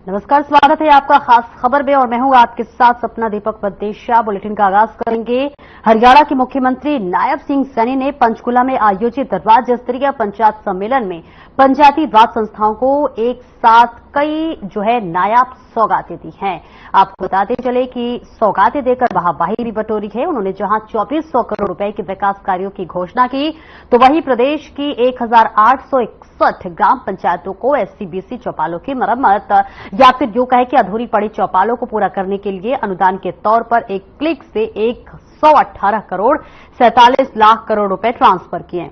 नमस्कार, स्वागत है आपका खास खबर में और मैं हूं आपके साथ सपना दीपक बदेशिया। बुलेटिन का आगाज करेंगे। हरियाणा के मुख्यमंत्री नायब सिंह सैनी ने पंचकुला में आयोजित राज्य स्तरीय पंचायत सम्मेलन में पंचायती राज संस्थाओं को एक साथ कई नायाब सौगातें दी हैं। आपको बताते चले कि सौगातें देकर वाहवाही भी बटोरी है। उन्होंने जहां 2400 करोड़ रुपए के विकास कार्यों की घोषणा की, तो वहीं प्रदेश की 1861 ग्राम पंचायतों को एससी-बीसी चौपालों की मरम्मत या फिर यूं कहे कि अधूरी पड़ी चौपालों को पूरा करने के लिए अनुदान के तौर पर एक क्लिक से 118 करोड़ 47 लाख करोड़ रुपए ट्रांसफर किए।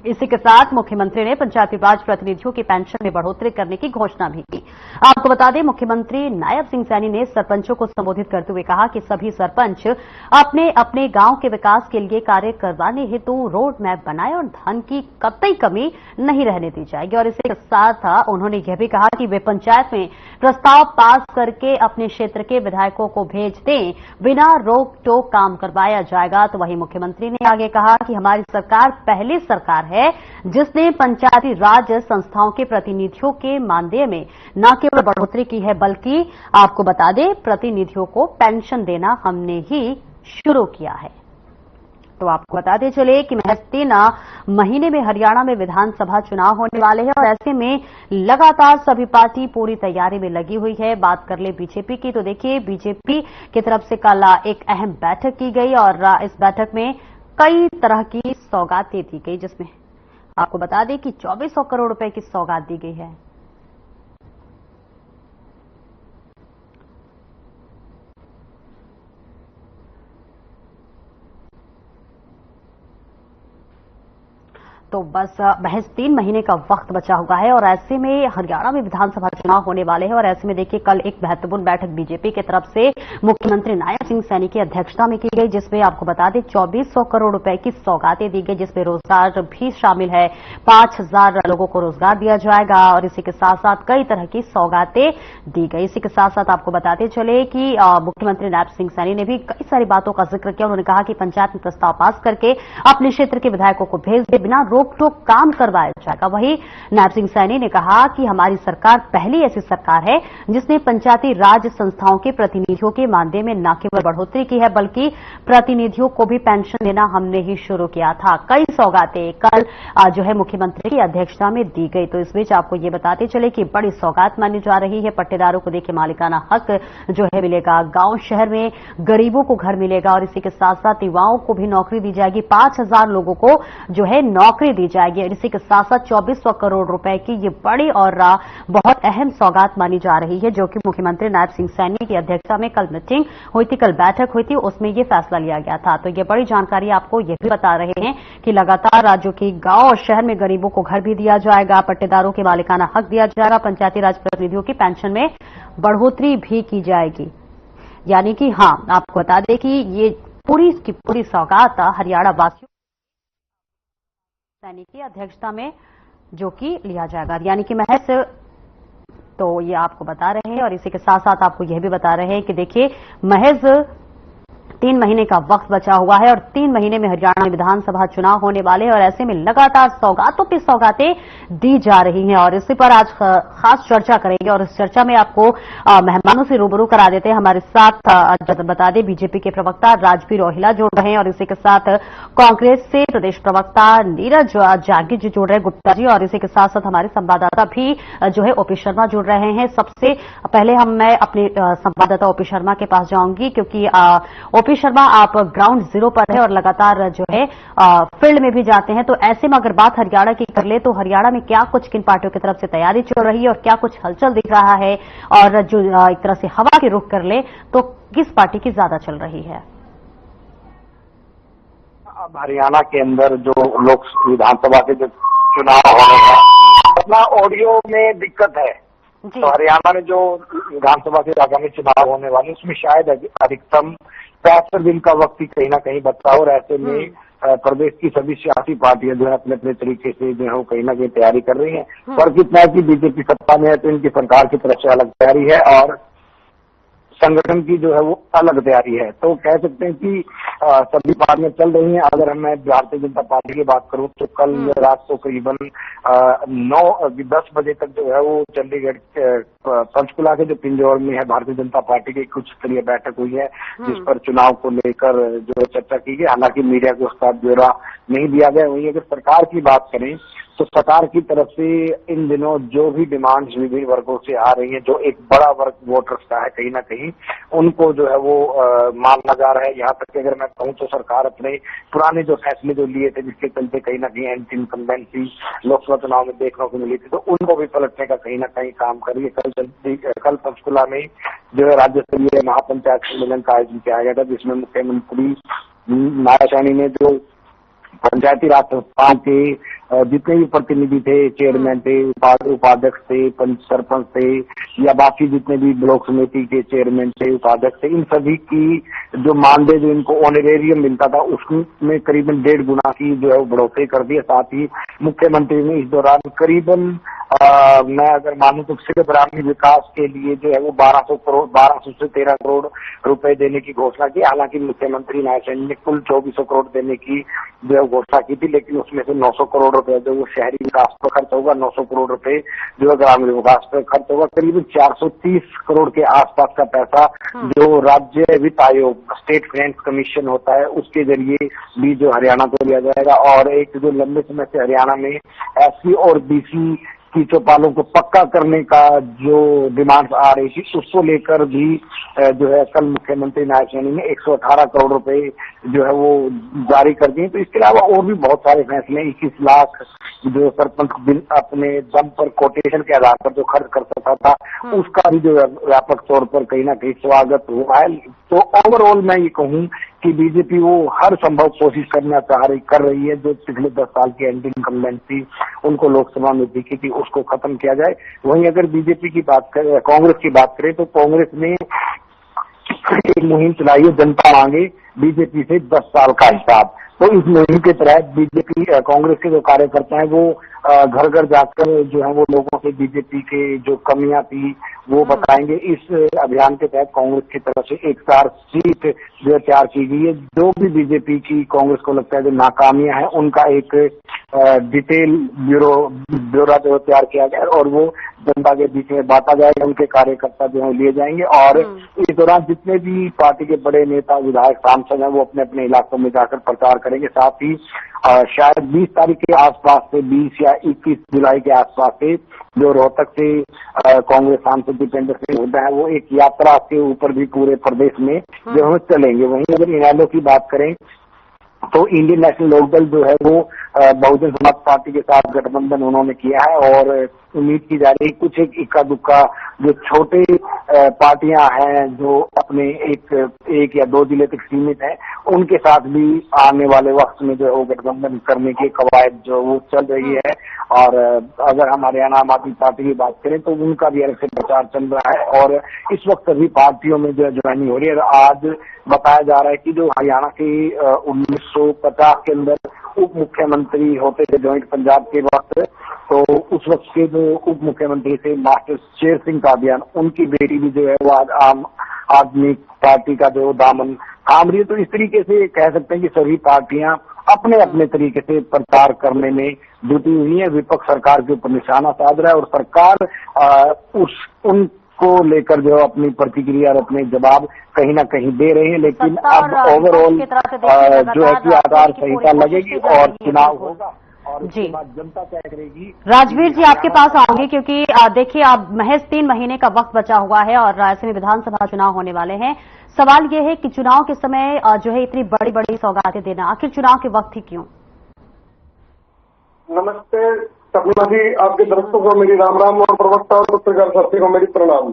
इसी के साथ मुख्यमंत्री ने पंचायती राज प्रतिनिधियों की पेंशन में बढ़ोतरी करने की घोषणा भी की। आपको बता दें, मुख्यमंत्री नायब सिंह सैनी ने सरपंचों को संबोधित करते हुए कहा कि सभी सरपंच अपने अपने गांव के विकास के लिए कार्य करवाने हेतु रोड मैप बनाए और धन की कतई कमी नहीं रहने दी जाएगी। और इसी के साथ उन्होंने यह भी कहा कि वे पंचायत में प्रस्ताव पास करके अपने क्षेत्र के विधायकों को भेज दें, बिना रोक टोक काम करवाया जाएगा। तो वहीं मुख्यमंत्री ने आगे कहा कि हमारी सरकार पहली सरकार है जिसने पंचायती राज संस्थाओं के प्रतिनिधियों के मानदेय में न केवल बढ़ोतरी की है, बल्कि आपको बता दें प्रतिनिधियों को पेंशन देना हमने ही शुरू किया है। तो आपको बताते चले कि महज 3 महीने में हरियाणा में विधानसभा चुनाव होने वाले हैं और ऐसे में लगातार सभी पार्टी पूरी तैयारी में लगी हुई है। बात कर ले बीजेपी की, तो देखिए बीजेपी की तरफ से कल एक अहम बैठक की गई और इस बैठक में कई तरह की सौगातें दी गई, जिसमें आपको बता दें कि 2400 करोड़ रुपए की सौगात दी गई है। तो बस महज 3 महीने का वक्त बचा हुआ है और ऐसे में हरियाणा में विधानसभा चुनाव होने वाले हैं और ऐसे में देखिए कल एक महत्वपूर्ण बैठक बीजेपी की तरफ से मुख्यमंत्री नायब सिंह सैनी की अध्यक्षता में की गई, जिसमें आपको बता दें 2400 करोड़ रुपए की सौगातें दी गई, जिसमें रोजगार भी शामिल है। 5000 लोगों को रोजगार दिया जाएगा और इसी के साथ साथ कई तरह की सौगातें दी गई। इसी के साथ साथ आपको बताते चले कि मुख्यमंत्री नायब सिंह सैनी ने भी कई सारी बातों का जिक्र किया। उन्होंने कहा कि पंचायत में प्रस्ताव पास करके अपने क्षेत्र के विधायकों को भेज दे, बिना रोक टोक काम करवाया जाएगा। वहीं नायब सिंह सैनी ने कहा कि हमारी सरकार पहली ऐसी सरकार है जिसने पंचायती राज संस्थाओं के प्रतिनिधियों के मानदेय में न केवल बढ़ोतरी की है, बल्कि प्रतिनिधियों को भी पेंशन देना हमने ही शुरू किया था। कई सौगातें कल मुख्यमंत्री की अध्यक्षता में दी गई। तो इस बीच आपको ये बताते चले कि बड़ी सौगात मानी जा रही है। पट्टेदारों को देखिए मालिकाना हक मिलेगा, गांव शहर में गरीबों को घर मिलेगा और इसी के साथ साथ युवाओं को भी नौकरी दी जाएगी। 5000 लोगों को नौकरी दी जाएगी। इसी के साथ साथ 2400 करोड़ रुपए की ये बड़ी और बहुत अहम सौगात मानी जा रही है, जो कि मुख्यमंत्री नायब सिंह सैनी की अध्यक्षता में कल मीटिंग हुई थी, कल बैठक हुई थी, उसमें ये फैसला लिया गया था। तो ये बड़ी जानकारी आपको ये भी बता रहे हैं कि लगातार राज्यों की गांव और शहर में गरीबों को घर भी दिया जाएगा, पट्टेदारों के मालिकाना हक दिया जाएगा, पंचायती राज प्रतिनिधियों की पेंशन में बढ़ोतरी भी की जाएगी। यानी कि आपको बता दें कि ये पूरी की पूरी सौगात हरियाणा वासियों सैनी की अध्यक्षता में जो कि लिया जाएगा, यानी कि महज तो ये आपको बता रहे हैं। और इसी के साथ साथ आपको यह भी बता रहे हैं कि देखिए महज 3 महीने का वक्त बचा हुआ है और 3 महीने में हरियाणा में विधानसभा चुनाव होने वाले हैं और ऐसे में लगातार सौगातों पे सौगातें दी जा रही हैं और इसी पर आज खास चर्चा करेंगे। और इस चर्चा में आपको मेहमानों से रूबरू करा देते हैं। हमारे साथ बता दें बीजेपी के प्रवक्ता राजबीर रोहिला जुड़ रहे हैं और इसी के साथ कांग्रेस से प्रदेश प्रवक्ता नीरज जागीर जी जुड़ रहे हैं, गुप्ता जी, और इसी के साथ साथ हमारे संवाददाता भी ओपी शर्मा जुड़ रहे हैं। सबसे पहले मैं अपने संवाददाता ओपी शर्मा के पास जाऊंगी, क्योंकि ओपी शर्मा आप ग्राउंड जीरो पर है और लगातार फील्ड में भी जाते हैं। तो ऐसे में अगर बात हरियाणा की कर ले तो हरियाणा में क्या कुछ किन पार्टियों की तरफ से तैयारी चल रही है और क्या कुछ हलचल दिख रहा है, और जो एक तरह से हवा की रुख कर ले तो किस पार्टी की ज्यादा चल रही है? अब हरियाणा के अंदर जो लोक विधानसभा के जो चुनाव होने हैं, अपना ऑडियो में दिक्कत है। तो हरियाणा में जो विधानसभा के आगामी चुनाव होने वाले उसमें शायद अधिकतम 65 दिन का वक्त ही कहीं ना कहीं बचा और ऐसे में प्रदेश की सभी सियासी पार्टियां जो है अपने अपने तरीके से कहीं ना कहीं तैयारी कर रही हैं। पर कितना है कि बीजेपी सत्ता में है तो इनकी सरकार की तरफ से अलग तैयारी है और संगठन की जो है वो अलग तैयारी है। तो कह सकते हैं कि सभी पार्टियां चल रही हैं। अगर मैं भारतीय जनता पार्टी की बात करूं तो कल रात को करीबन 9-10 बजे तक जो है वो चंडीगढ़ पंचकुला के जो पिंजौर में है भारतीय जनता पार्टी की कुछ स्तरीय बैठक हुई है जिस पर चुनाव को लेकर जो चर्चा की गई। हालांकि मीडिया को उसका ब्यौरा नहीं दिया गया। वहीं अगर सरकार की बात करें तो सरकार की तरफ से इन दिनों जो भी डिमांड्स विभिन्न वर्गों से आ रही है, जो एक बड़ा वर्ग वोटर्स का है कहीं ना कहीं उनको जो है वो मान लगा रहा है। यहाँ तक कि अगर मैं कहूँ तो सरकार अपने पुराने जो फैसले जो लिए थे जिसके चलते कहीं ना कहीं एंटी इनकम्बेंसी लोकसभा चुनाव में देखने को मिली थी, तो उनको भी पलटने का कहीं ना कहीं काम कर रही है। कल पंचकुला में जो है राज्य स्तरीय महापंचायत सम्मेलन का आयोजन किया गया था जिसमें मुख्यमंत्री नारायण साहनी ने जो पंचायती राज संस्थाओं के जितने भी प्रतिनिधि थे, चेयरमैन थे, उपाध्यक्ष थे, सरपंच थे या बाकी जितने भी ब्लॉक समिति के चेयरमैन थे, उपाध्यक्ष थे, इन सभी की जो मानदेय जो इनको ऑनरेरियम मिलता था उसमें करीबन 1.5 गुना की जो है वो बढ़ोतरी कर दी है। साथ ही मुख्यमंत्री ने इस दौरान करीबन मैं अगर मानूं तो सिर्फ ग्रामीण विकास के लिए जो है वो 1200 से 13 करोड़ रुपए देने की घोषणा की। हालांकि मुख्यमंत्री नारायण साहनी ने कुल 2400 करोड़ देने की जो है घोषणा की थी, लेकिन उसमें से 900 करोड़ रुपए जो वो शहरी विकास पर खर्च होगा, 900 करोड़ रुपए जो है ग्रामीण विकास पर खर्च होगा। करीबन 430 करोड़ के आसपास का पैसा जो राज्य वित्त आयोग स्टेट फाइनेंस कमीशन होता है उसके जरिए भी जो हरियाणा को दिया जाएगा। और एक जो लंबे समय से हरियाणा में एससी और बीसी की चौपालों को पक्का करने का जो डिमांड्स आ रही थी उसको लेकर भी जो है कल मुख्यमंत्री नारायण साहनी ने 118 करोड़ रुपए जो है वो जारी कर दिए। तो इसके अलावा और भी बहुत सारे फैसले 21 लाख जो सरपंच अपने दम पर कोटेशन के आधार पर जो खर्च कर सकता था उसका भी जो व्यापक तौर पर कहीं ना कहीं स्वागत हुआ है। तो ओवरऑल मैं ये कहूँ कि बीजेपी वो हर संभव कोशिश कर रही है जो पिछले 10 साल की एंटी इनकम्बेंसी उनको लोकसभा में दिखी थी उसको खत्म किया जाए। वहीं अगर बीजेपी की बात करें, कांग्रेस की बात करें तो कांग्रेस ने एक मुहिम चलाई है जनता मांगे बीजेपी से 10 साल का हिसाब। तो इस मुहिम के तहत बीजेपी कांग्रेस के जो कार्यकर्ता हैं वो घर घर जाकर जो है वो लोगों से बीजेपी के जो कमियां थी वो बताएंगे। इस अभियान के तहत कांग्रेस की तरफ से एक चार्जशीट जो तैयार की गई है। जो भी बीजेपी की कांग्रेस को लगता है जो नाकामियां हैं उनका एक डिटेल ब्यौरा जो तैयार किया गया और वो जनता के बीच में बांटा जाएगा। उनके कार्यकर्ता जो है लिए जाएंगे और इस दौरान जितने भी पार्टी के बड़े नेता विधायक सांसद हैं वो अपने अपने इलाकों में जाकर प्रचार करेंगे। साथ ही शायद 20 तारीख के आसपास से 20 या 21 जुलाई के आसपास से जो रोहतक से कांग्रेस सांसद दीपेंद्र सिंह हुड्डा है वो एक यात्रा के ऊपर भी पूरे प्रदेश में जो हम चलेंगे। वहीं अगर इनेलो की बात करें तो इंडियन नेशनल लोकदल जो है वो बहुजन समाज पार्टी के साथ गठबंधन उन्होंने किया है और उम्मीद की जा रही है कुछ एक इक्का दुक्का जो छोटे पार्टियां हैं जो अपने एक या 2 जिले तक सीमित है उनके साथ भी आने वाले वक्त में जो है वो गठबंधन करने की कवायद जो वो चल रही है। और अगर हम हरियाणा आम आदमी पार्टी की बात करें तो उनका भी अलग से प्रचार चल रहा है और इस वक्त सभी पार्टियों में जो है ज्वाइनिंग हो रही है। आज बताया जा रहा है कि जो हरियाणा के 1950 के अंदर उप मुख्यमंत्री होते थे जॉइंट पंजाब के वक्त, तो उस वक्त के जो उप मुख्यमंत्री थे मास्टर शेर सिंह कादियान उनकी बेटी भी जो है वो आज आम आदमी पार्टी का जो दामन थाम रही है। तो इस तरीके से कह सकते हैं कि सभी पार्टियां अपने अपने तरीके से प्रचार करने में जुटी हुई है। विपक्ष सरकार के ऊपर निशाना साध रहा है और सरकार उनको लेकर जो अपनी प्रतिक्रिया और अपने जवाब कहीं ना कहीं दे रहे हैं। लेकिन अब ओवरऑल जो है कि आधार संहिता लगेगी और चुनाव होगा और उसके बाद जनता तय करेगी। राजवीर जी आपके पास आऊंगी क्योंकि देखिए अब महज 3 महीने का वक्त बचा हुआ है और रायसेन विधानसभा चुनाव होने वाले हैं। सवाल ये है कि चुनाव के समय जो है इतनी बड़ी बड़ी सौगातें देना आखिर चुनाव के वक्त ही क्यों? नमस्ते सपना जी, आपके दर्शकों को मेरी राम राम और प्रवक्ता और पत्रकार साथी को मेरी प्रणाम।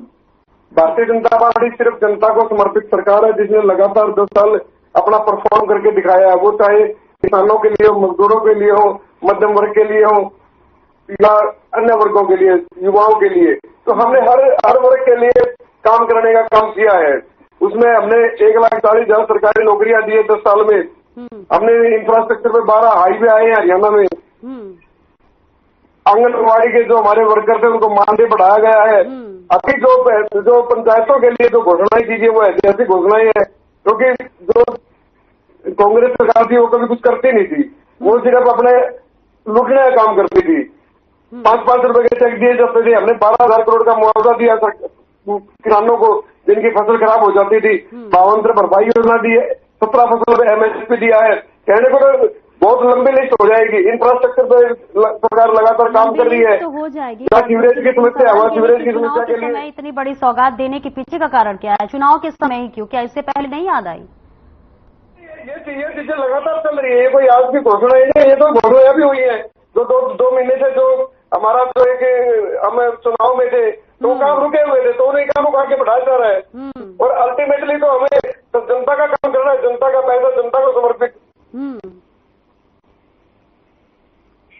भारतीय जनता पार्टी सिर्फ जनता को समर्पित सरकार है जिसने लगातार 10 साल अपना परफॉर्म करके दिखाया है। वो चाहे किसानों के लिए हो, मजदूरों के लिए हो, मध्यम वर्ग के लिए हो या अन्य वर्गों के लिए, युवाओं के लिए। तो हमने हर वर्ग के लिए काम करने का काम किया है। उसमें हमने 1,40,000 सरकारी नौकरियां दी है 10 साल में। हमने इंफ्रास्ट्रक्चर पे 12 हाईवे आए हैं हरियाणा में। आंगनबाड़ी के जो हमारे वर्कर थे उनको मानदेय बढ़ाया गया है। अभी जो पंचायतों के लिए जो घोषणाएं कीजिए वो ऐतिहासिक घोषणाएं हैं क्योंकि जो कांग्रेस सरकार थी वो कभी कुछ करती नहीं थी, वो सिर्फ अपने लूटने का काम करती थी। 5-5 रुपए के चेक दिए जाते थे। हमने 12,000 करोड़ का मुआवजा दिया किसानों को जिनकी फसल खराब हो जाती थी। 52 भरपाई योजना दी है। 17 फसलों पे MSP दिया है। कहने को तो बहुत लंबी लिस्ट हो जाएगी। इंफ्रास्ट्रक्चर पे सरकार लगातार काम कर रही है। तो हो जाएगी। सीवरेज की समस्या, हवा सीवरेज की समस्या के लिए इतनी बड़ी सौगात देने के पीछे का कारण क्या है? चुनाव के समय ही क्यों? क्या इससे पहले नहीं याद आई? ये चीजें लगातार चल रही है। ये कोई आज की घोषणा नहीं है। ये तो घोषणा भी हुई है। जो दो महीने से जो हमारा जो एक हम चुनाव में थे तो काम रुके हुए थे, तो उन्हीं कामों को आगे बढ़ाया जा रहा है। और अल्टीमेटली तो हमें जनता का काम करना है। जनता का पैसा जनता को समर्पित।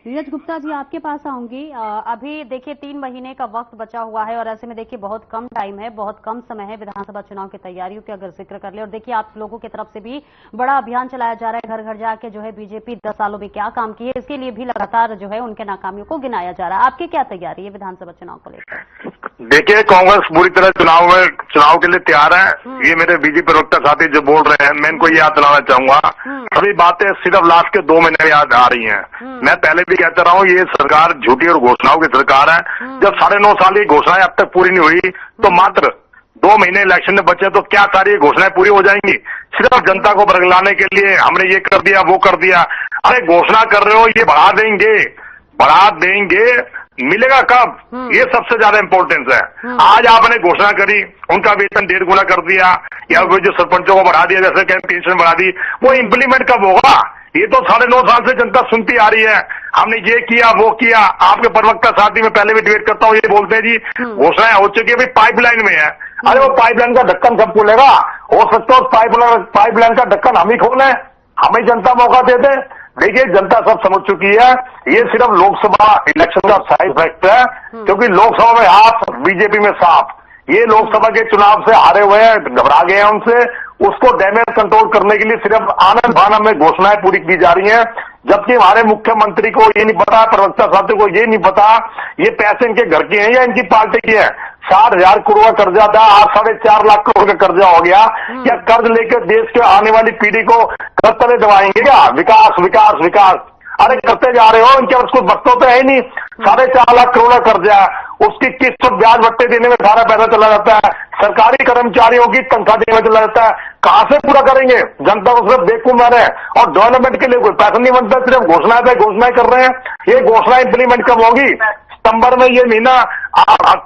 नीरज गुप्ता जी, आपके पास आऊंगी। अभी देखिए 3 महीने का वक्त बचा हुआ है और ऐसे में देखिए बहुत कम टाइम है, बहुत कम समय है विधानसभा चुनाव की तैयारियों के अगर जिक्र कर ले। और देखिए आप लोगों की तरफ से भी बड़ा अभियान चलाया जा रहा है। घर घर जाके जो है बीजेपी 10 सालों में क्या काम किए, इसके लिए भी लगातार जो है उनके नाकामियों को गिनाया जा रहा है। आपकी क्या तैयारी है विधानसभा चुनाव को लेकर? देखिए, कांग्रेस पूरी तरह चुनाव के लिए तैयार है। ये मेरे बीजेपी प्रवक्ता साथी जो बोल रहे हैं, मैं इनको याद दिलाना चाहूंगा। सभी बातें सिर्फ लास्ट के 2 महीने में याद आ रही हैं। मैं पहले भी कहता रहा हूं, ये सरकार झूठी और घोषणाओं की सरकार है। जब 9.5 साल की घोषणाएं अब तक पूरी नहीं हुई तो मात्र 2 महीने इलेक्शन में बचे तो क्या सारी घोषणाएं पूरी हो जाएंगी? सिर्फ जनता को बरगलाने के लिए हमने ये कर दिया, वो कर दिया। अरे घोषणा कर रहे हो, ये बढ़ा देंगे, मिलेगा कब? ये सबसे ज्यादा इंपॉर्टेंस है। आज आपने घोषणा करी, उनका वेतन 1.5 गुना कर दिया, या वो जो सरपंचों को बढ़ा दिया, जैसे कहीं पेंशन बढ़ा दी, वो इम्प्लीमेंट कब होगा? ये तो 9.5 साल से जनता सुनती आ रही है। हमने ये किया, वो किया। आपके प्रवक्ता साथी में पहले भी डिबेट करता हूँ, ये बोलते हैं जी घोषणाएं हो चुकी है, पाइपलाइन में है। अरे वो पाइपलाइन का ढक्कन कब खुलेगा? हो सकता है उस पाइपलाइन का ढक्कन हम ही खोलें, हमें जनता मौका दे दे। देखिए, जनता सब समझ चुकी है। ये सिर्फ लोकसभा इलेक्शन का साइड इफेक्ट है, क्योंकि लोकसभा में हाथ, बीजेपी में साफ। ये लोकसभा के चुनाव से हारे हुए हैं, घबरा गए हैं उनसे। उसको डैमेज कंट्रोल करने के लिए सिर्फ आनंद भानम में घोषणाएं पूरी की जा रही हैं, जबकि हमारे मुख्यमंत्री को ये नहीं पता, प्रवक्ता साथी को ये नहीं पता ये पैसे इनके घर के हैं या इनकी पार्टी के हैं। 60,000 करोड़ का कर्जा था, आज 4.5 लाख करोड़ का कर्जा हो गया। क्या कर्ज लेकर देश के आने वाली पीढ़ी को कर्तव्य दबाएंगे क्या? विकास विकास विकास, अरे करते जा रहे हो। इनके पास कुछ वस्तु तो है ही नहीं। 4.5 लाख करोड़ का कर्जा है, उसकी किस्त और ब्याज भत्ते देने में सारा पैसा चला जाता है। सरकारी कर्मचारियों की तनख्वाह देने में चला जाता है। कहां से पूरा करेंगे? जनता को सिर्फ बेवकूफ मारे और डेवलपमेंट के लिए कोई पैसा नहीं बनता, सिर्फ घोषणाएं पे घोषणाएं कर रहे हैं। ये घोषणा इंप्लीमेंट कब होगी? सितंबर में, ये महीना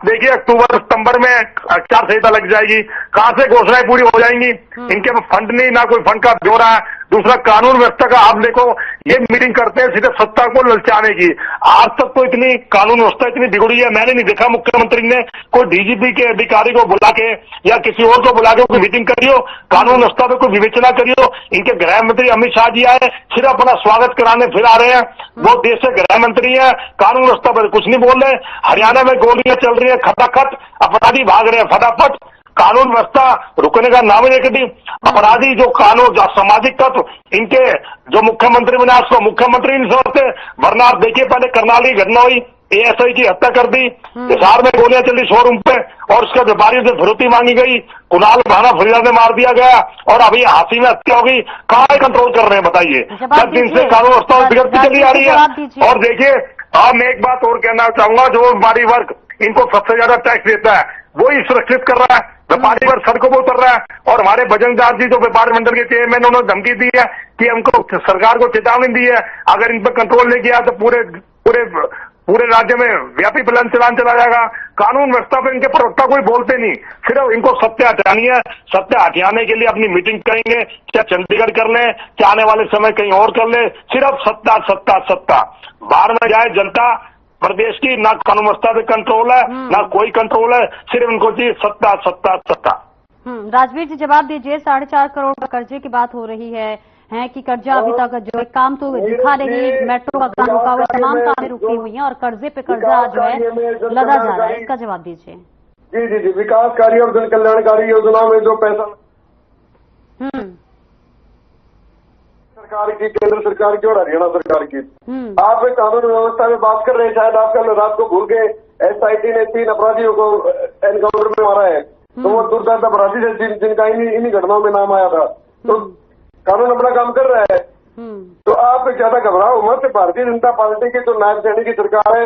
देखिए, अक्टूबर सितंबर में आचार संहिता लग जाएगी। कहां से घोषणाएं पूरी हो जाएंगी? इनके फंड नहीं, ना कोई फंड का ब्यौरा है। दूसरा, कानून व्यवस्था का आप देखो, ये मीटिंग करते हैं सीधे सत्ता को ललचाने की। आज तक तो इतनी कानून व्यवस्था इतनी बिगड़ी है, मैंने नहीं देखा मुख्यमंत्री ने कोई डीजीपी के अधिकारी को बुला के या किसी और को बुला के कोई मीटिंग करियो, कानून व्यवस्था पे कोई विवेचना करियो। इनके गृह मंत्री अमित शाह जी आए, सिर्फ अपना स्वागत कराने फिर आ रहे हैं। वो देश के गृह मंत्री है, कानून व्यवस्था पर कुछ नहीं बोल रहे। हरियाणा में गोलियां चल रही है, खटाखट अपराधी भाग रहे हैं फटाफट। कानून व्यवस्था रुकने का नाम ही नहीं। अपराधी जो कानून, जो सामाजिक तत्व, इनके जो मुख्यमंत्री बना, उसको मुख्यमंत्री नहीं समझते। वरना आप देखिए, पहले करनाल की घटना हुई, ASI की हत्या कर दी, हिसार में गोलियां चली शोरूम पे और उसके व्यापारियों से फिरौती मांगी गई। कुणाल भाना फरीदा में मार दिया गया और अभी हाथी में हत्या होगी। कहां कंट्रोल कर रहे हैं बताइए? 10 दिन से कानून व्यवस्था बिगड़ती चली आ रही है। और देखिए, अब मैं एक बात और कहना चाहूंगा, जो व्यापारी वर्ग इनको सबसे ज्यादा टैक्स देता है, वो ही सुरक्षित कर रहा है। व्यापारी वर्ग सड़कों पर उतर रहा है। और हमारे बजरंगदास जी जो व्यापार मंडल के चेयरमैन, उन्होंने धमकी दी है कि हमको सरकार को चेतावनी दी है, अगर इन पर कंट्रोल नहीं किया तो पूरे राज्य में व्यापी चलान चला जाएगा। कानून व्यवस्था पे इनके प्रवक्ता कोई बोलते नहीं, सिर्फ इनको सत्य हटानी है। सत्य हटाने के लिए अपनी मीटिंग करेंगे, चाहे चंडीगढ़ कर लें, चाहे आने वाले समय कहीं और कर ले, सिर्फ सत्ता सत्ता सत्ता। बाहर में जाए जनता, प्रदेश की ना कानून व्यवस्था पे कंट्रोल है, ना कोई कंट्रोल है, सिर्फ इनको चाहिए सत्ता सत्ता सत्ता। राजवीर जी, जवाब दीजिए। 4.5 करोड़ का कर्जे की बात हो रही है कि कर्जा अभी तक जो है काम तो दिखा नहीं, मेट्रो का काम रुका हुआ, तमाम कामें रुकी हुई हैं और कर्जे पे कर्जा जो है लदा जा रहा है। इसका जवाब दीजिए। जी जी जी, विकासकारी और जन कल्याणकारी योजना में जो पैसा सरकार की, केंद्र सरकार की और हरियाणा सरकार की, आप कानून व्यवस्था में बात कर रहे हैं, शायद आप कल रात को भूल गए SIT ने 3 अपराधियों को एनकाउंटर में मारा है। तो वो दुर्दर्श अपराधी थे जिनका इन्हीं घटनाओं में नाम आया था। तो कानून अपना काम कर रहा है। तो आप ज्यादा घबराओ मत। भारतीय जनता पार्टी की जो नायब सैनिक की सरकार है,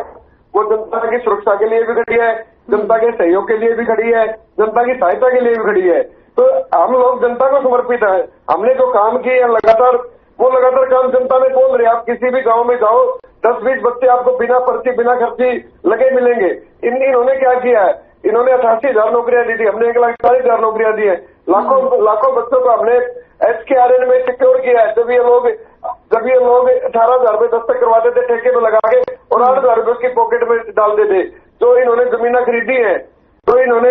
वो जनता की सुरक्षा के लिए भी खड़ी है, जनता के सहयोग के लिए भी खड़ी है, जनता की सहायता के लिए भी खड़ी है। तो हम लोग जनता को समर्पित है। हमने जो काम किए हैं लगातार काम जनता में बोल रहे। आप किसी भी गांव में जाओ, 10-20 बच्चे आपको बिना पर्ची बिना खर्ची लगे मिलेंगे। इन्होंने क्या किया है, इन्होंने 88,000 नौकरियां दी थी, हमने 1,40,000 नौकरियां दी है। लाखों बच्चों को हमने SKRN में सिक्योर किया है। जब ये लोग 18,000 रुपए दस्तक करवाते थे ठेके में लगा के और 8,000 रुपए उसकी पॉकेट में डालते थे। जो इन्होंने जमीन खरीदी है, तो इन्होंने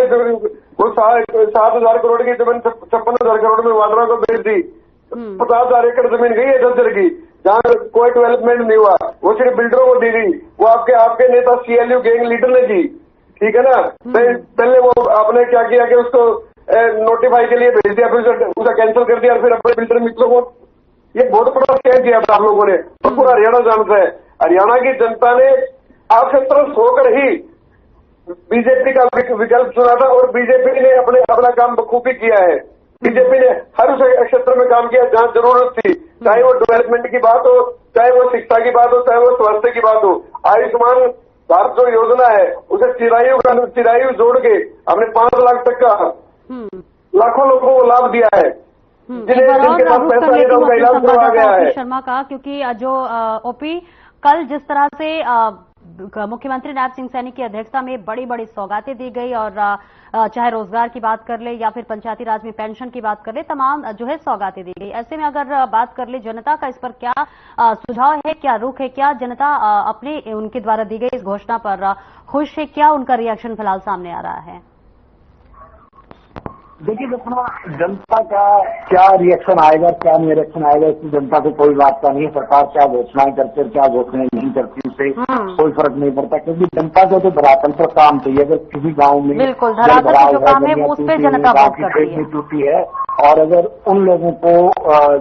वो 7,000 करोड़ की जमीन 56,000 करोड़ में वाड्रा को बेच दी। 50,000 एकड़ जमीन गई है झज्जर की, जहाँ कोई डेवलपमेंट नहीं हुआ, वो सिर्फ बिल्डरों को दी गई। वो आपके नेता CLU गैंग लीडर ने की, ठीक है ना। पहले वो आपने क्या किया कि उसको नोटिफाई के लिए भेज दिया, फिर उसे कैंसिल कर दिया, फिर अपने बिल्डर मित्रों को, ये बहुत बड़ा स्कैम किया था आप लोगों ने, तो पूरा हरियाणा जानता है। हरियाणा की जनता ने आपसे तरस होकर ही बीजेपी का विकल्प चुना था और बीजेपी ने अपना काम बखूबी किया है। बीजेपी ने हर उस क्षेत्र में काम किया जहां जरूरत थी, चाहे वो डेवलपमेंट की बात हो, चाहे वो शिक्षा की बात हो, चाहे वो स्वास्थ्य की बात हो। आयुष्मान भारत जो योजना है उसे चिरायु जोड़ के हमने 5 लाख तक का लाखों लोगों को लाभ दिया है, जिनके पास पैसा नहीं था उनका इलाज करवाया गया है। शर्मा का, क्योंकि जो ओपी कल जिस तरह से मुख्यमंत्री नायब सिंह सैनी की अध्यक्षता में बड़ी बड़ी सौगातें दी गई और चाहे रोजगार की बात कर ले या फिर पंचायती राज में पेंशन की बात कर ले, तमाम जो है सौगातें दी गई। ऐसे में अगर बात कर ले जनता का इस पर क्या सुझाव है, क्या रुख है, क्या जनता अपने उनके द्वारा दी गई इस घोषणा पर खुश है, क्या उनका रिएक्शन फिलहाल सामने आ रहा है? देखिए अपना जनता का क्या रिएक्शन आएगा, क्या नहीं रिएक्शन आएगा, इसकी जनता को कोई बात का नहीं है। सरकार क्या घोषणाएं करती है, क्या घोषणाएं नहीं करती, उससे कोई फर्क नहीं पड़ता, क्योंकि जनता को तो धरातल पर काम चाहिए। अगर किसी गांव में बिल्कुल धरातल पर जो काम है वो उस पर जनता वोट करती है। टूटी है और अगर उन लोगों को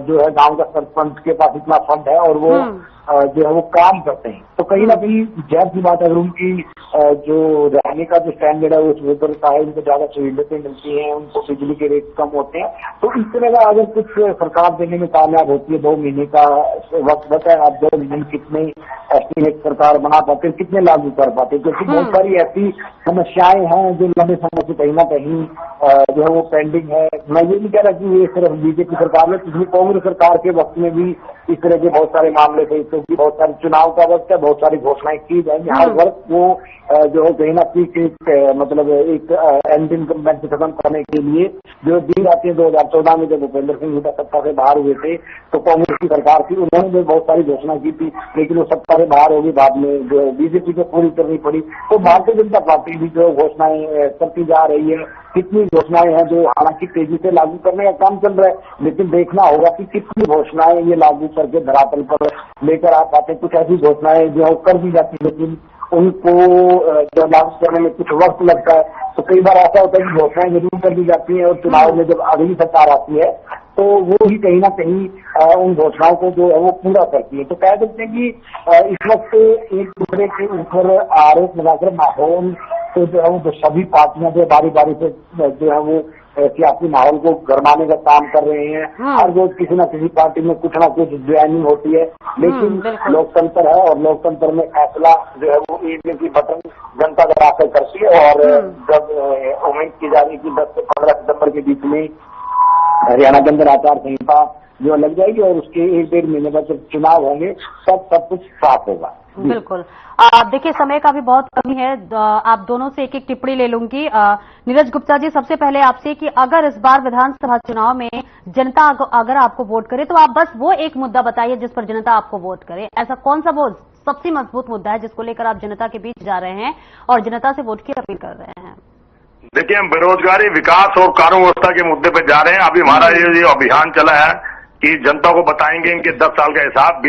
जो है गांव का सरपंच के पास इतना फंड है और वो जो है वो काम करते हैं, तो कहीं ना कहीं जाहिर सी बात है अगर उनकी जो रहने का जो स्टैंडर्ड है वो सुधरता है, उनको ज्यादा सहूलियतें मिलती हैं, उनको बिजली के रेट कम होते हैं, तो इस तरह का अगर कुछ सरकार देने में कामयाब होती है, 2 महीने का वक्त बचा है, आप 2 महीने कितने एस्टीमेट सरकार बना पाते हैं, कितने लागू कर पाते हैं, क्योंकि बहुत सारी ऐसी समस्याएं हैं जो लंबे समय से कहीं ना कहीं जो है वो पेंडिंग है। मैं ये नहीं कह रहा कि ये सिर्फ बीजेपी सरकार में, पिछली कांग्रेस सरकार के वक्त में भी इस तरह के बहुत सारे मामले थे, क्योंकि बहुत सारे चुनाव का वक्त है, बहुत सारी घोषणाएं की जाएंगी, हर वर्ष वो जो है कहीं ना कहीं मतलब एक एंड इनकम्बेंट खत्म करने के लिए जो दी जाती है। 2014 में जब भूपेंद्र सिंह हुड्डा सत्ता से बाहर हुए थे तो कांग्रेस की सरकार थी, उन्होंने भी बहुत सारी घोषणा की थी, लेकिन वो सत्ता से बाहर होगी, बाद में जो बीजेपी को पूरी करनी पड़ी। तो भारतीय जनता पार्टी भी जो घोषणाएं करती जा रही है, कितनी घोषणाएं हैं जो हालांकि तेजी से लागू करने का काम चल रहा है, लेकिन देखना होगा कि कितनी घोषणाएं ये लागू करके धरातल पर लेकर आ पाते। कुछ ऐसी घोषणाएं जो कर दी जाती है लेकिन उनको जो लागू करने में कुछ वक्त लगता है, तो कई बार ऐसा होता है कि घोषणाएं जरूर कर दी जाती हैं और चुनाव में जब अगली सरकार आती है तो वो ही कहीं ना कहीं उन घोषणाओं को जो है वो पूरा करती है। तो कह सकते हैं कि इस वक्त एक दूसरे के ऊपर आरोप लगाकर माहौल तो जो है वो सभी पार्टियां जो बारी बारी से जो है वो सियासी माहौल को गरमाने का काम कर रहे हैं। हर रोज किसी न किसी पार्टी में कुछ ना कुछ ज्वाइनिंग होती है, लेकिन लोकतंत्र है और लोकतंत्र में फैसला जो है वो ईवीएम की बटन जनता का आकर करती है। और जब उम्मीद की जा रही है कि 10 से 15 सितंबर के बीच में हरियाणा के अंदर आचार संहिता जो लग जाएगी और उसके 1-1.5 महीने बाद जब चुनाव होंगे सब कुछ साफ होगा। बिल्कुल। देखिए समय का भी बहुत कमी है, आप दोनों से एक एक टिप्पणी ले लूंगी। नीरज गुप्ता जी, सबसे पहले आपसे कि अगर इस बार विधानसभा चुनाव में जनता अगर आपको वोट करे तो आप बस वो एक मुद्दा बताइए जिस पर जनता आपको वोट करे। ऐसा कौन सा वो सबसे मजबूत मुद्दा है जिसको लेकर आप जनता के बीच जा रहे हैं और जनता से वोट की अपील कर रहे हैं? देखिए, हम बेरोजगारी, विकास और कानून व्यवस्था के मुद्दे पर जा रहे हैं। अभी हमारा ये अभियान चला है कि जनता को बताएंगे इनके 10 साल का हिसाब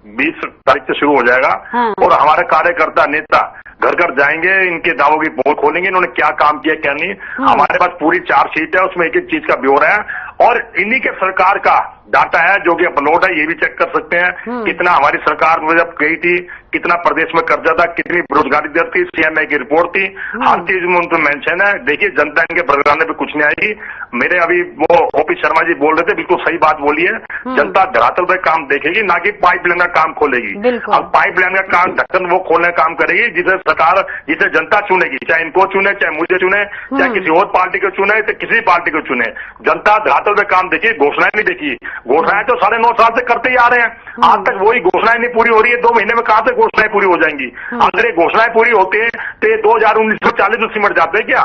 20 तारीख से शुरू हो जाएगा। और हमारे कार्यकर्ता नेता घर घर जाएंगे, इनके दावों की पोल खोलेंगे, इन्होंने क्या काम किया क्या नहीं। हमारे पास पूरी चार्जशीट है, उसमें एक एक चीज का ब्यौरा है और इन्हीं के सरकार का डाटा है जो कि अपलोड है, ये भी चेक कर सकते हैं कितना हमारी सरकार में जब गई थी कितना प्रदेश में कर्जा था, कितनी बेरोजगारी दर थी, सीएमए की रिपोर्ट थी, हर चीज में उनको मेंशन है। देखिए जनता इनके बरगलाने पे कुछ नहीं आएगी। मेरे अभी वो ओपी शर्मा जी बोल रहे थे, बिल्कुल सही बात बोली है, जनता धरातल पे काम देखेगी ना कि पाइपलाइन का काम खोलेगी। अब पाइपलाइन का काम ढक्कन वो खोलने का काम करेगी जिसे सरकार, जिसे जनता चुनेगी, चाहे इनको चुने, चाहे मुझे चुने, चाहे किसी और पार्टी को चुने, चाहे किसी पार्टी को चुने, जनता धरातल पे काम देखी, घोषणाएं नहीं देखी। घोषणाएं तो 9.5 साल से करते ही आ रहे हैं, आज तक वही घोषणाएं नहीं पूरी हो रही है। 2 महीने में कहां से घोषणाएं पूरी हो जाएंगी? अगर ये घोषणाएं पूरी होती है तो ये 2019 में 40 तो सिमट जाते हैं क्या?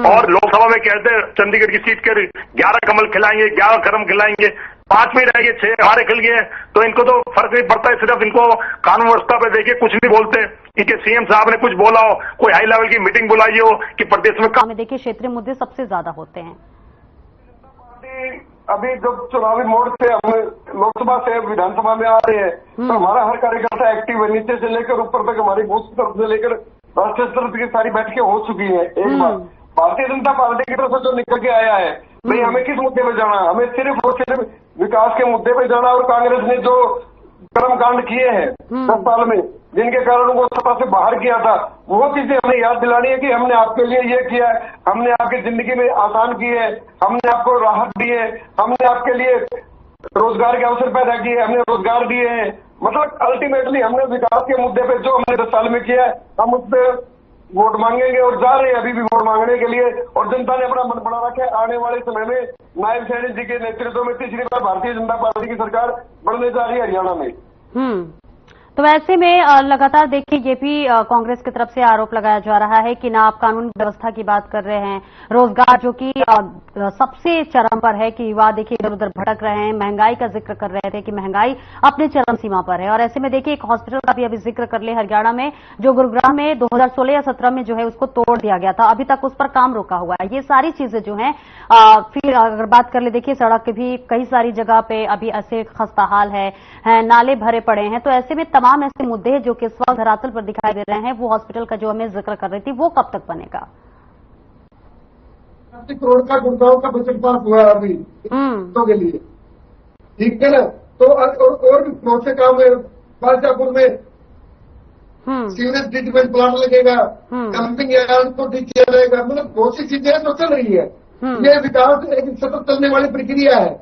और लोकसभा में कहते हैं चंडीगढ़ की सीट के 11 कमल खिलाएंगे, 11 करम खिलाएंगे, 5 में रह गए, 6 हमारे खिल गए, तो इनको तो फर्क नहीं पड़ता है। सिर्फ इनको कानून व्यवस्था पे देखिए कुछ नहीं बोलते। इनके सीएम साहब ने कुछ बोला हो, कोई हाई लेवल की मीटिंग बुलाई हो कि प्रदेश में देखिए क्षेत्रीय मुद्दे सबसे ज्यादा होते हैं। अभी जब चुनावी मोड़ से हम लोकसभा से विधानसभा में आ रहे हैं तो हमारा हर कार्यकर्ता एक्टिव है, नीचे से लेकर ऊपर तक हमारी बूथ की तरफ से लेकर राष्ट्रीय स्तर की सारी बैठकें हो चुकी हैं। एक बार भारतीय जनता पार्टी की तरफ से जो निकल के आया है भाई हमें किस मुद्दे पे जाना, हमें सिर्फ और सिर्फ विकास के मुद्दे पे जाना। और कांग्रेस ने जो कर्मकांड किए हैं 10 साल में, जिनके कारण वो सत्ता से बाहर किया था, वो चीजें हमें याद दिलानी है कि हमने आपके लिए ये किया है, हमने आपकी जिंदगी में आसान की है, हमने आपको राहत दी है, हमने आपके लिए रोजगार के अवसर पैदा किए, हमने रोजगार दिए हैं। मतलब अल्टीमेटली हमने विकास के मुद्दे पे जो हमने 10 साल में किया है हम उस पर वोट मांगेंगे और जा रहे हैं अभी भी वोट मांगने के लिए। और जनता ने अपना मन बना रखा है, आने वाले समय में नायब सैनी जी के नेतृत्व में तीसरी बार भारतीय जनता पार्टी की सरकार बनने जा रही है हरियाणा में। तो ऐसे में लगातार देखिए ये भी कांग्रेस की तरफ से आरोप लगाया जा रहा है कि ना आप कानून व्यवस्था की बात कर रहे हैं, रोजगार जो कि सबसे चरम पर है कि युवा देखिए इधर उधर भटक रहे हैं, महंगाई का जिक्र कर रहे थे कि महंगाई अपने चरम सीमा पर है। और ऐसे में देखिए एक हॉस्पिटल का भी अभी जिक्र कर ले हरियाणा में, जो गुरुग्राम में 2016 या 17 में जो है उसको तोड़ दिया गया था, अभी तक उस पर काम रुका हुआ है। ये सारी चीजें जो हैं फिर अगर बात कर ले देखिए सड़क भी कई सारी जगह पे अभी ऐसे खस्ता हाल है, नाले भरे पड़े हैं। तो ऐसे में तमाम ऐसे मुद्दे हैं जो कि इस वक्त धरातल पर दिखाई दे रहे हैं। वो हॉस्पिटल का जो हमें जिक्र कर रही थी वो कब तक बनेगा? 80 करोड़ का गुड़गांव का बजट पास हुआ है अभी तो के लिए, ठीक है ना। तो और भी बहुत से काम है, बादशाहपुर में सीवरेज ट्रीटमेंट प्लांट लगेगा, डंपिंग यार्ड को ठीक किया जाएगा। मतलब बहुत सी चीजें तो चल रही है। ये विकास एक सतत चलने वाली प्रक्रिया है।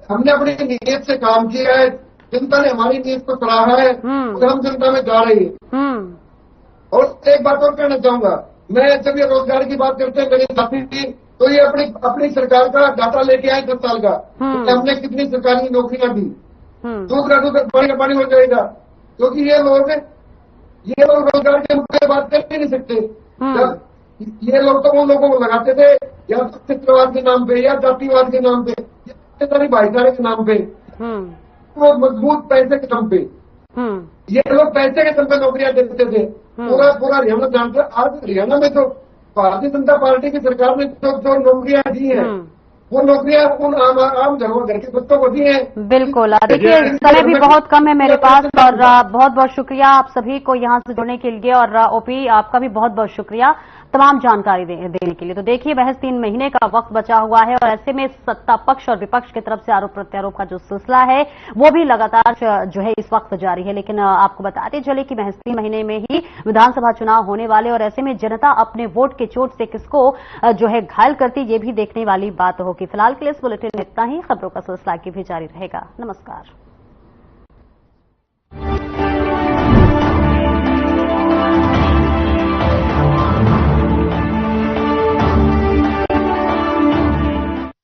हमने अपनी नीयत से काम किया है, जनता ने हमारी नीयत को सराहा है और हम जनता में जा रही है। और एक बात और कहना चाहूंगा, मैं जब ये रोजगार की बात करते हैं मेरे साथी थी तो ये अपनी सरकार का डाटा लेके आए 10 साल का, तो हमने कितनी सरकारी नौकरियां दी। दूसरा पानी का पानी हो जाएगा, क्योंकि ये लोग रोजगार के मुद्दे पर बात कर ही नहीं सकते। ये लोग तो उन लोगों को लगाते थे या तो क्षेत्रवाद के नाम पे या जातिवाद के नाम पे या सारी भाईचारे के नाम पे, वो मजबूत पैसे के दम पे ये लोग पैसे के दम पे नौकरियां देते थे। पूरा हरियाणा जानते। आज हरियाणा में तो भारतीय जनता पार्टी की सरकार ने जो नौकरियां दी हैं वो नौकरियां उन आम घर के बच्चों को दी हैं। बिल्कुल। देखिए समय भी बहुत कम है मेरे पास और बहुत बहुत शुक्रिया आप सभी को यहाँ से जुड़ने के लिए। और ओपी आपका भी बहुत बहुत शुक्रिया तमाम जानकारी देने के लिए। तो देखिए महज 3 महीने का वक्त बचा हुआ है और ऐसे में सत्ता पक्ष और विपक्ष की तरफ से आरोप प्रत्यारोप का जो सिलसिला है वो भी लगातार जो है इस वक्त जारी है। लेकिन आपको बताते चले कि महज 3 महीने में ही विधानसभा चुनाव होने वाले और ऐसे में जनता अपने वोट के चोट से किसको जो है घायल करती ये भी देखने वाली बात होगी। फिलहाल के लिए इस बुलेटिन में इतना ही। खबरों का सिलसिला आगे भी जारी रहेगा। नमस्कार।